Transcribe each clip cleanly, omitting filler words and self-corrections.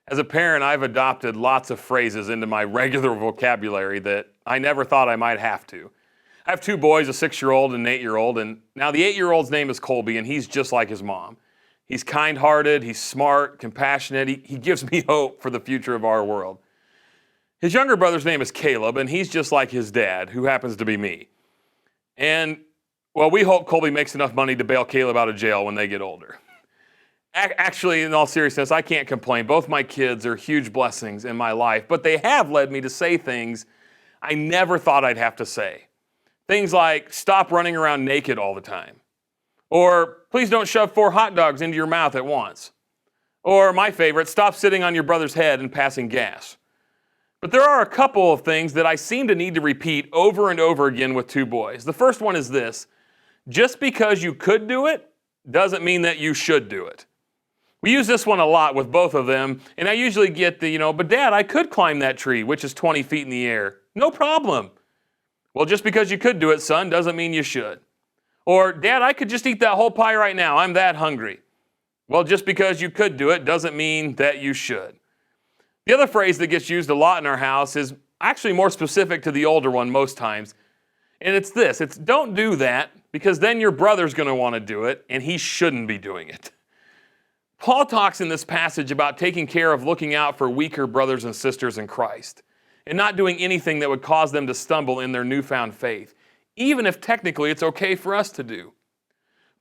As a parent, I've adopted lots of phrases into my regular vocabulary that I never thought I might have to. I have two boys, a 6-year-old and an 8-year-old, and now the 8-year-old's name is Colby, and he's just like his mom. He's kind-hearted, he's smart, compassionate, he gives me hope for the future of our world. His younger brother's name is Caleb, and he's just like his dad, who happens to be me. And, well, we hope Colby makes enough money to bail Caleb out of jail when they get older. Actually, in all seriousness, I can't complain. Both my kids are huge blessings in my life, but they have led me to say things I never thought I'd have to say. Things like, stop running around naked all the time. Or, please don't shove 4 hot dogs into your mouth at once. Or, my favorite, stop sitting on your brother's head and passing gas. But there are a couple of things that I seem to need to repeat over and over again with two boys. The first one is this: just because you could do it doesn't mean that you should do it. We use this one a lot with both of them, and I usually get but Dad, I could climb that tree, which is 20 feet in the air. No problem. Well, just because you could do it, son, doesn't mean you should. Or, Dad, I could just eat that whole pie right now. I'm that hungry. Well, just because you could do it doesn't mean that you should. The other phrase that gets used a lot in our house is actually more specific to the older one most times, and it's this. It's don't do that because then your brother's going to want to do it, and he shouldn't be doing it. Paul talks in this passage about taking care of looking out for weaker brothers and sisters in Christ and not doing anything that would cause them to stumble in their newfound faith, even if technically it's okay for us to do.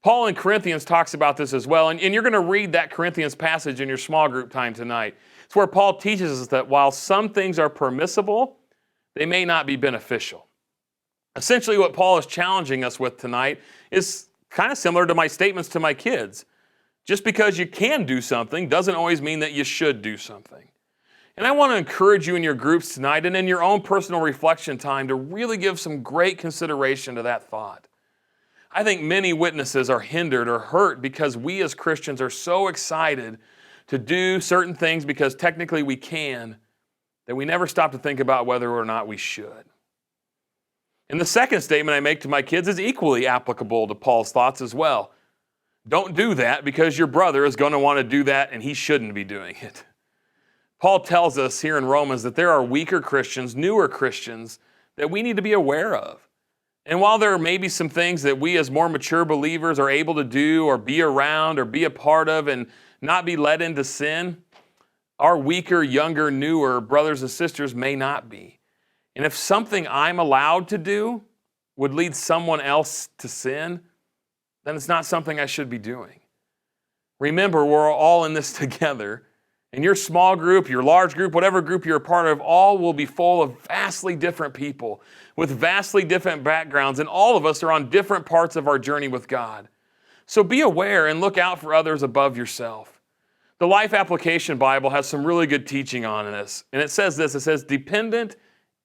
Paul in Corinthians talks about this as well, and you're going to read that Corinthians passage in your small group time tonight. It's where Paul teaches us that while some things are permissible, they may not be beneficial. Essentially, what Paul is challenging us with tonight is kind of similar to my statements to my kids. Just because you can do something doesn't always mean that you should do something. And I want to encourage you in your groups tonight and in your own personal reflection time to really give some great consideration to that thought. I think many witnesses are hindered or hurt because we as Christians are so excited to do certain things because technically we can, that we never stop to think about whether or not we should. And the second statement I make to my kids is equally applicable to Paul's thoughts as well. Don't do that because your brother is going to want to do that and he shouldn't be doing it. Paul tells us here in Romans that there are weaker Christians, newer Christians, that we need to be aware of. And while there may be some things that we as more mature believers are able to do or be around or be a part of and not be led into sin, our weaker, younger, newer brothers and sisters may not be. And if something I'm allowed to do would lead someone else to sin, then it's not something I should be doing. Remember, we're all in this together. And your small group, your large group, whatever group you're a part of, all will be full of vastly different people with vastly different backgrounds, and all of us are on different parts of our journey with God. So be aware and look out for others above yourself. The Life Application Bible has some really good teaching on this. And it says this, it says dependent,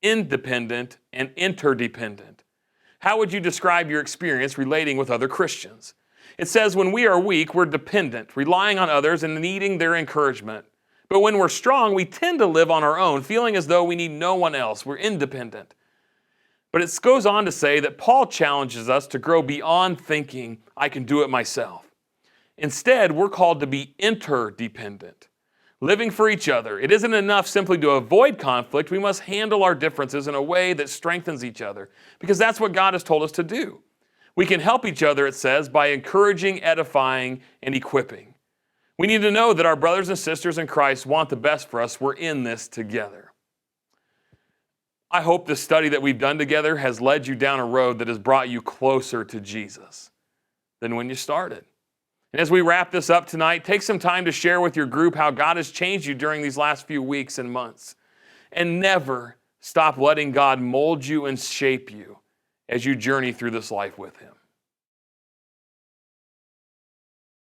independent, and interdependent. How would you describe your experience relating with other Christians? It says when we are weak, we're dependent, relying on others and needing their encouragement. But when we're strong, we tend to live on our own, feeling as though we need no one else. We're independent. But it goes on to say that Paul challenges us to grow beyond thinking, I can do it myself. Instead, we're called to be interdependent, living for each other. It isn't enough simply to avoid conflict. We must handle our differences in a way that strengthens each other, because that's what God has told us to do. We can help each other, it says, by encouraging, edifying, and equipping. We need to know that our brothers and sisters in Christ want the best for us. We're in this together. I hope the study that we've done together has led you down a road that has brought you closer to Jesus than when you started. And as we wrap this up tonight, take some time to share with your group how God has changed you during these last few weeks and months. And never stop letting God mold you and shape you as you journey through this life with Him.